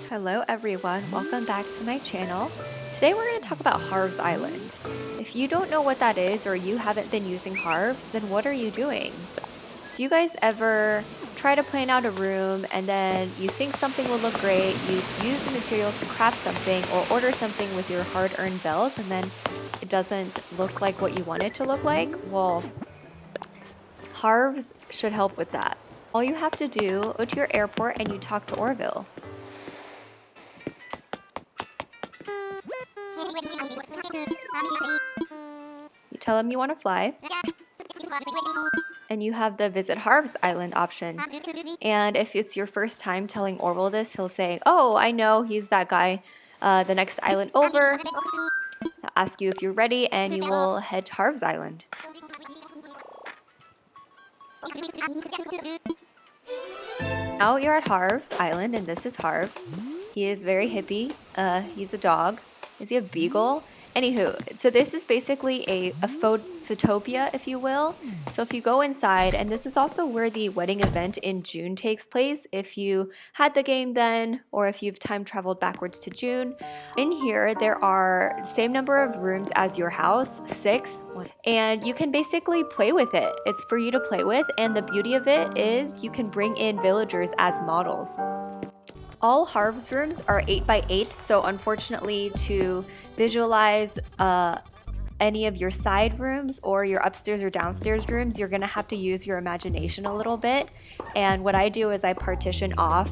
Hello everyone, welcome back to my channel. Today we're going to talk about Harv's Island. If you don't know what that is or you haven't been using Harv's, then what are you doing? Do you guys ever try to plan out a room and then you think something will look great, you use the materials to craft something or order something with your hard-earned bells and then it doesn't look like what you want it to look like? Well, Harv's should help with that. All you have to do, go to your airport and you talk to Orville. You tell him you want to fly, and you have the Visit Harv's Island option. And if it's your first time telling Orville this, he'll say, "Oh, I know, he's that guy. The next island over." He'll ask you if you're ready, and you will head to Harv's Island. Now you're at Harv's Island, and this is Harv. He is very hippie. He's a dog. Is he a beagle? Anywho, so this is basically a photopia, if you will. So if you go inside, and this is also where the wedding event in June takes place, if you had the game then, or if you've time traveled backwards to June. In here, there are the same number of rooms as your house, 6, and you can basically play with it. It's for you to play with, and the beauty of it is you can bring in villagers as models. All Harv's rooms are 8 by 8, so unfortunately to visualize any of your side rooms or your upstairs or downstairs rooms, you're gonna have to use your imagination a little bit. And what I do is I partition off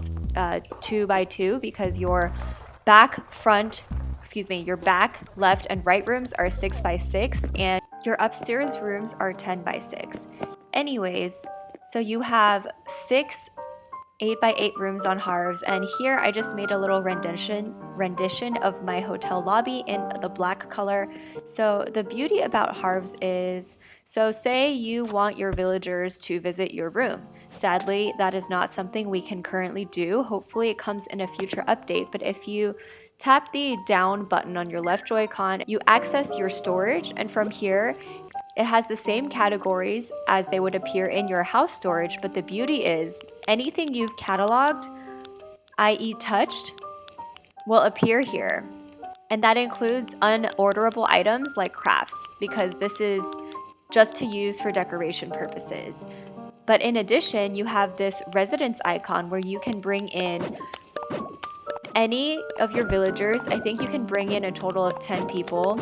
2 by 2 because your back, left, and right rooms are 6 by 6, and your upstairs rooms are 10 by 6. Anyways, so you have 6 8 by 8 rooms on Harv's, and here I just made a little rendition of my hotel lobby in the black color. So the beauty about Harv's is, so say you want your villagers to visit your room. Sadly, that is not something we can currently do. Hopefully it comes in a future update, but if you tap the down button on your left Joy-Con, you access your storage, and from here it has the same categories as they would appear in your house storage, but the beauty is anything you've cataloged, i.e. touched, will appear here. And that includes unorderable items like crafts, because this is just to use for decoration purposes. But in addition, you have this residence icon where you can bring in any of your villagers. I think you can bring in a total of 10 people.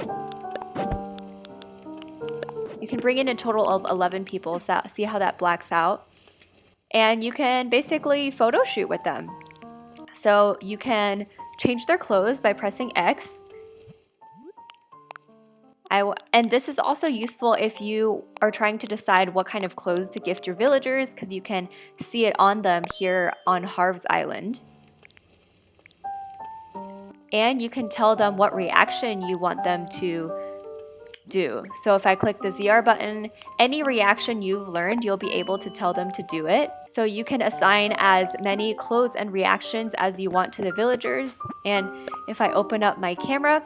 You can bring in a total of 11 people, so see how that blacks out? And you can basically photo shoot with them. So you can change their clothes by pressing X. And this is also useful if you are trying to decide what kind of clothes to gift your villagers, because you can see it on them here on Harv's Island. And you can tell them what reaction you want them to do. So if I click the ZR button, any reaction you've learned, you'll be able to tell them to do it. So you can assign as many clothes and reactions as you want to the villagers. And if I open up my camera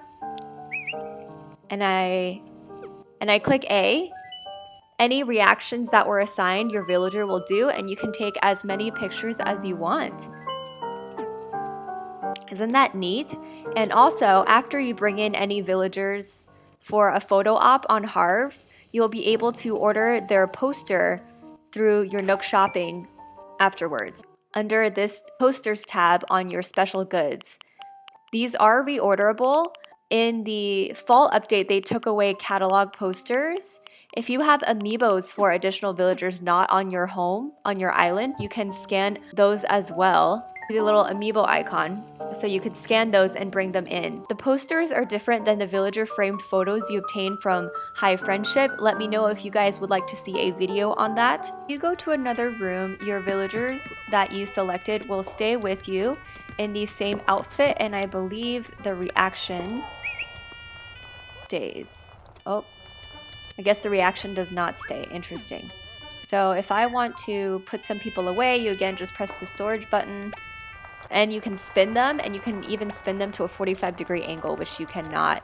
and I click A, any reactions that were assigned your villager will do, and you can take as many pictures as you want. Isn't that neat? And also, after you bring in any villagers for a photo op on Harv's, you'll be able to order their poster through your Nook shopping afterwards, under this posters tab on your special goods. These are reorderable. In the fall update, they took away catalog posters. If you have amiibos for additional villagers not on your home, on your island, you can scan those as well. The little amiibo icon, so you could scan those and bring them in. The posters are different than the villager framed photos you obtain from High Friendship. Let me know if you guys would like to see a video on that. If you go to another room, your villagers that you selected will stay with you in the same outfit, and I believe the reaction stays. Oh, I guess the reaction does not stay. Interesting. So if I want to put some people away, you again just press the storage button. And you can spin them, and you can even spin them to a 45-degree angle, which you cannot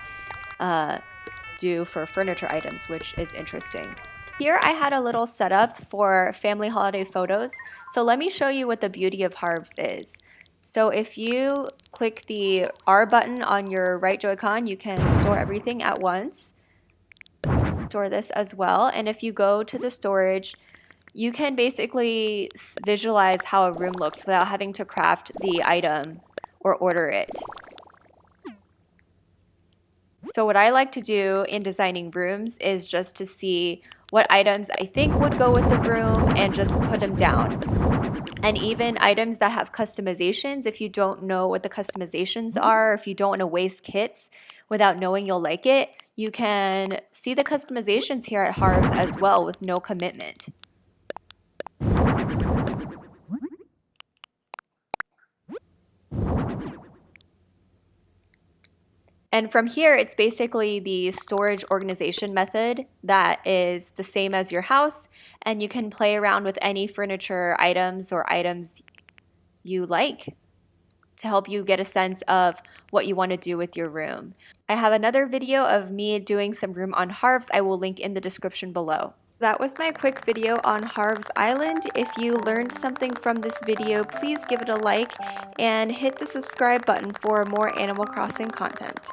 do for furniture items, which is interesting. Here I had a little setup for family holiday photos. So let me show you what the beauty of Harv's is. So if you click the R button on your right Joy-Con, you can store everything at once. Store this as well. And if you go to the storage, you can basically visualize how a room looks without having to craft the item or order it. So what I like to do in designing rooms is just to see what items I think would go with the room and just put them down. And even items that have customizations, if you don't know what the customizations are, if you don't want to waste kits without knowing you'll like it, you can see the customizations here at Harv's as well with no commitment. And from here, it's basically the storage organization method that is the same as your house, and you can play around with any furniture items or items you like to help you get a sense of what you want to do with your room. I have another video of me doing some room on Harv's. I will link in the description below. That was my quick video on Harv's Island. If you learned something from this video, please give it a like and hit the subscribe button for more Animal Crossing content.